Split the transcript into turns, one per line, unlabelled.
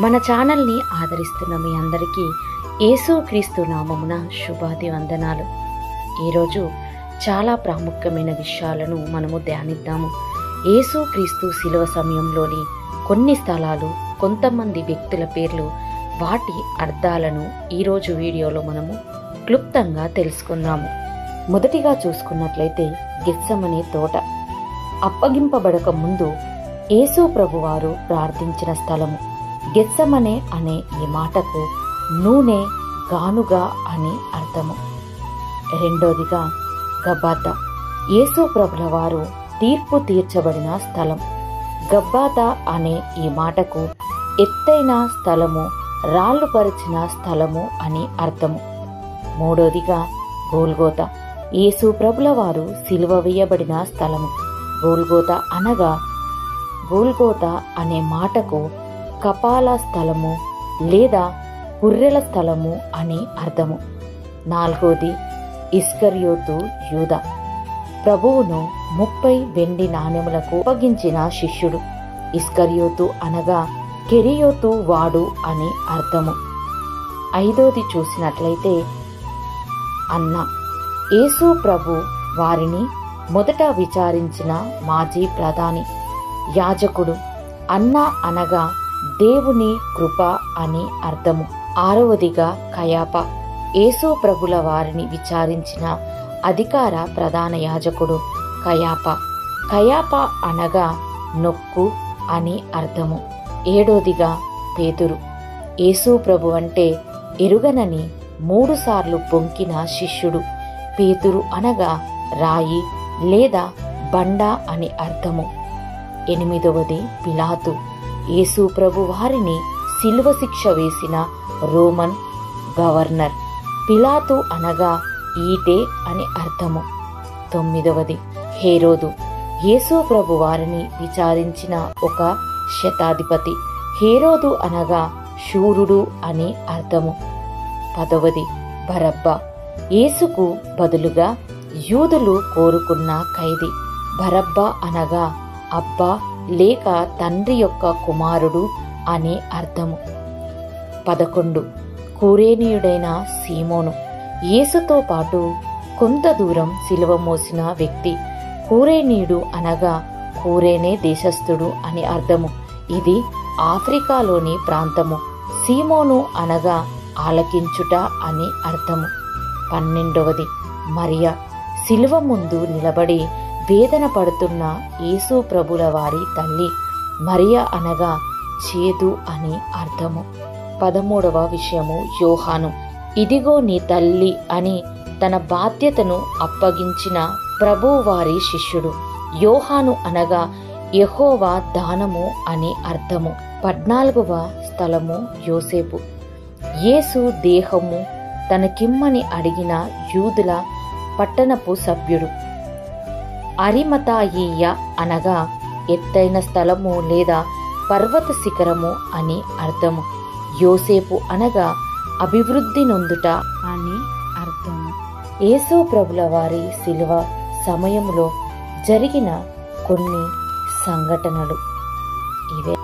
మన ఛానల్ని ఆదరిస్తున్న మీ అందరికీ యేసుక్రీస్తు నామమున శుభాది వందనాలు. ఈరోజు చాలా ప్రాముఖ్యమైన విషయాలను మనము ధ్యానిద్దాము. యేసుక్రీస్తు శిలువ సమయంలోని కొన్ని స్థలాలు, కొంతమంది వ్యక్తుల పేర్లు, వాటి అర్థాలను ఈరోజు వీడియోలో మనము క్లుప్తంగా తెలుసుకుందాము. మొదటిగా చూసుకున్నట్లయితే గెత్సెమనే తోట. అప్పగింపబడక ముందు యేసు ప్రభువారు ప్రార్థించిన స్థలము. గెత్సెమనే అనే ఈ మాటకు నూనె, గానుగా అని అర్థము. రెండోదిగా గబ్బాతా. యేసు ప్రభుల వారు తీర్పు తీర్చబడిన స్థలం. గబ్బాతా అనే ఈ మాటకు ఎత్తైన స్థలము, రాళ్లు పరిచిన స్థలము అని అర్థము. మూడోదిగా గోల్గోతా. యేసు ప్రభుల వారు సిలువ వేయబడిన స్థలము. గోల్గోతా అనే మాటకు కపాల స్థలము లేదా పుర్రెల స్థలము అని అర్థము. నాలుగోది ఇస్కరియోతు యూదా. ప్రభువును 30 వెండి నాణెములకు అప్పగించిన శిష్యుడు. ఇస్కరియోతు అనగా కెరియోతు వాడు అని అర్థము. ఐదోది చూసినట్లయితే అన్న. యేసు ప్రభు వారిని మొదట విచారించిన మాజీ ప్రధాని, యాజకుడు. అన్న అనగా దేవుని కృప అని అర్థము. ఆరవదిగా కయాపా. యేసు ప్రభుల వారిని విచారించిన అధికార ప్రధాన యాజకుడు కయాపా అనగా నొక్కు అని అర్థము. ఏడోదిగా పేతురు. యేసు ప్రభు అంటే ఎరుగనని 3 సార్లు పొంకిన శిష్యుడు. పేతురు అనగా రాయి లేదా బండ అని అర్థము. ఎనిమిదవది పిలాతు. యేసు ప్రభు వారిని సిలువ శిక్ష వేసిన రోమన్ గవర్నర్. పిలాతు అనగా ఈటె అని అర్థము. తొమ్మిదవది హేరోదు. యేసు ప్రభు వారిని విచారించిన ఒక శతాధిపతి. హేరోదు అనగా శూరుడు అని అర్థము. 10వది బరబ్బా. యేసుకు బదులుగా యూదులు కోరుకున్న ఖైదీ. బరబ్బా అనగా అబ్బా లేక తండ్రి యొక్క కుమారుడు అనే అర్థము. 11 కురేనీయుడైన సీమోను. యేసుతో పాటు కొంత దూరం సిలువ మోసిన వ్యక్తి. కురేనీయుడు అనగా కురేనే దేశస్థుడు అని అర్థము. ఇది ఆఫ్రికాలోని ప్రాంతము. సీమోను అనగా ఆలకించుట అని అర్థము. 12వది మరియా. సిలువ ముందు నిలబడి వేదన పడుతున్న యేసు ప్రభుల వారి తల్లి. మరియా అనగా చేదు అని అర్థము. 13వ విషయము యోహాను. ఇదిగో నీ తల్లి అని తన బాధ్యతను అప్పగించిన ప్రభువారి శిష్యుడు. యోహాను అనగా యెహోవా దానము అని అర్థము. 14వ స్థలము యోసేపు. యేసు దేహము తనకిమ్మని అడిగిన యూదుల పట్టణపు సభ్యుడు. అరిమతాయీయ అనగా ఎత్తైన స్థలము లేదా పర్వత శిఖరము అని అర్థము. యోసేపు అనగా అభివృద్ధి నొందుట అని అర్థము. యేసు ప్రభుల వారి సిలువ సమయంలో జరిగిన కొన్ని సంఘటనలు ఇవే.